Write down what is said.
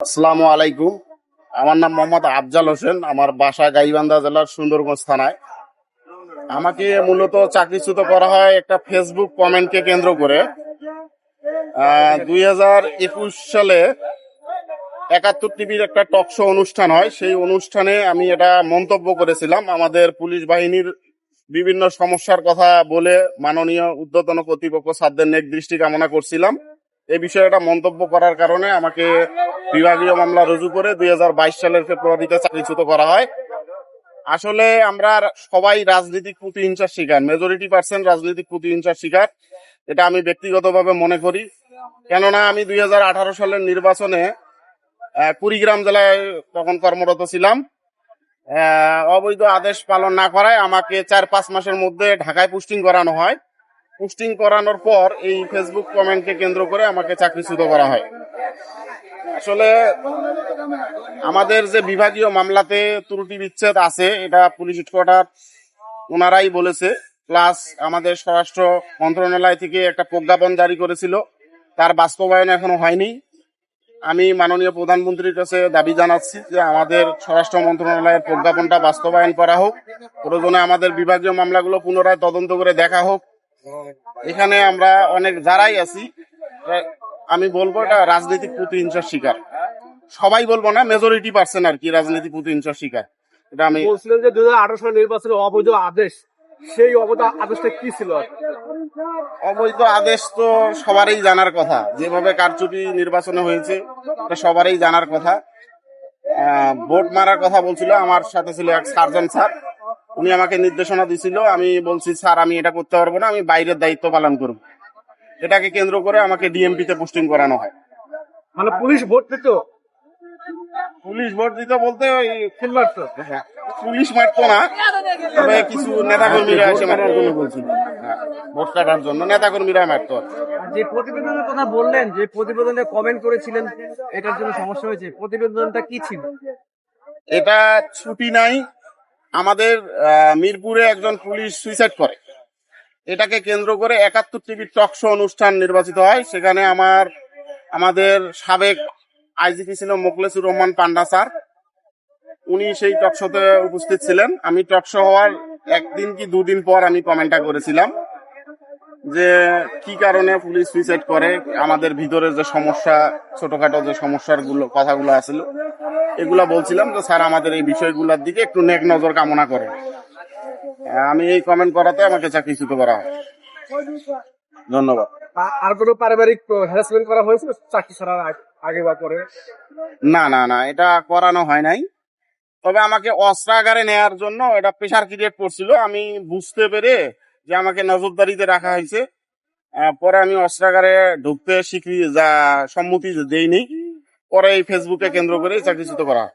আসসালামু আলাইকুম। আমার নাম মোহাম্মদ আফজাল হোসেন। আমার বাসা গাইবান্ধা জেলার সুন্দরগঞ্জ থানায়। আমাকে মূলত চাকরিচ্যুত করা হয় একটা ফেসবুক কমেন্টকে কেন্দ্র করে। 2021 সালে 71 টিভির একটা টক শো অনুষ্ঠান হয়। সেই অনুষ্ঠানে আমি এটা মন্তব্য করেছিলাম, আমাদের পুলিশ বাহিনীর বিভিন্ন সমস্যার কথা বলে মাননীয় ঊর্ধ্বতন কর্তৃপক্ষ স্যারদের নেক দৃষ্টি কামনা করছিলাম। এই বিষয়ে একটা মন্তব্য করার কারণে আমাকে বিভাগীয় মামলা রুজু করে 2022 সালের ফেব্রুয়ারিতে চাকরিচ্যুত করা হয়। আসলে আমরা সবাই রাজনৈতিক প্রতিহিংসার শিকার, মেজরিটি পার্সেন্ট রাজনৈতিক প্রতিহিংসার শিকার, এটা আমি ব্যক্তিগতভাবে মনে করি। কেননা আমি 2018 সালের নির্বাচনে কুড়িগ্রাম জেলায় তখন কর্মরত ছিলাম। অবৈধ আদেশ পালন না করায় আমাকে 4-5 মাসের মধ্যে ঢাকায় পোস্টিং করানো হয়। পোস্টিং করানোর পর এই ফেসবুক কমেন্টকে কেন্দ্র করে আমাকে চাকরিচ্যুত করা হয়। আসলে আমাদের যে বিভাগীয় মামলাতে ত্রুটি বিচ্ছেদ আছে, এটা পুলিশ হেডকোয়ার্টার ওনারাই বলেছে, প্লাস আমাদের স্বরাষ্ট্র মন্ত্রণালয় থেকে একটা প্রজ্ঞাপন জারি করেছিল, তার বাস্তবায়ন এখনো হয়নি। আমি মাননীয় প্রধানমন্ত্রীর কাছে দাবি জানাচ্ছি যে আমাদের স্বরাষ্ট্র মন্ত্রণালয়ের প্রজ্ঞাপনটা বাস্তবায়ন করা হোক। প্রয়োজনে আমাদের বিভাগীয় মামলাগুলো পুনরায় তদন্ত করে দেখা হোক। এখানে আমরা অনেক যারাই আছি, আমি বলবো এটা রাজনৈতিক প্রতিহিংসার শিকার। সবাই বলবো না, মেজরিটি পার্সেন্ট আর কি রাজনৈতিক প্রতিহিংসার শিকার। এটা আমি বলছিলেন যে 2018 সালের নির্বাচনের অবৈধ আদেশ, সেই অবৈধ আদেশটা কি ছিল? অবৈধ আদেশ তো সবারই জানার কথা, যেভাবে কারচুপি নির্বাচনে হয়েছে এটা সবারই জানার কথা। ভোট মারার কথা বলছিল, আমার সাথে ছিল এক সার্জন স্যার, উনি আমাকে নির্দেশনা দিছিল। আমি বলছি স্যার আমি এটা করতে পারবো না, আমি বাইরের দায়িত্ব পালন করব। এটাকে কেন্দ্র করে আমাকে ডিএমপিতে পোস্টিং করানো হয়। মানে পুলিশ ভোট দিত? পুলিশ ভোট দিত বলতে ওই ফুল মারতো? পুলিশ মারতো না, তবে কিছু নেতাকর্মীরা এসে মারার জন্য বলছিল, ভোট কাটার জন্য নেতাকর্মীরা মারতো। আর যে প্রতিবেদনের কথা বললেন, যে প্রতিবেদনে কমেন্ট করেছিলেন এটার জন্য সমস্যা হয়েছে, প্রতিবেদনটা কি ছিল? এটা ছুটি নাই, আমাদের মিরপুরে একজন পুলিশ সুইসাইড করে, এটাকে কেন্দ্র করে 71 টিভির টক শো অনুষ্ঠান নির্বাচিত হয়। সেখানে আমাদের সাবেক আইজিপি ছিল মোখলেসুর রহমান পান্ডা স্যার, উনি সেই টক শোতে উপস্থিত ছিলেন। আমি টক শো হওয়ার একদিন কি দুদিন পর আমি কমেন্টটা করেছিলাম যে কি কারণে পুলিশ সুইসাইড করে, আমাদের ভিতরে যে সমস্যা, ছোটখাটো যে সমস্যার কথাগুলো আছিল এগুলা বলছিলাম, যে স্যার আমাদের এই বিষয়গুলোর দিকে একটু নেক নজর কামনা করে। আমি এই কমেন্ট করাতে আমাকে চাকরিচ্যুত করা হয়। ধন্যবাদ। আর কোনো পারিবারিক হ্যারাসমেন্ট করা হয়েছিল চাকরি ছাড়ার আগে বা পরে? না না না, এটা করানো হয় নাই, তবে আমাকে অস্ত্রাগারে নেয়ার জন্য এটা প্রেশার ক্রিয়েট করছিল। আমি বুঝতে পেরে যে আমাকে নজরদারিতে রাখা হয়েছে, পরে আমি অস্ত্রাগারে ঢুকতে সম্মতি দেইনি। পরে এই ফেসবুকে কেন্দ্র করে চাকরিচ্যুত করা হয়।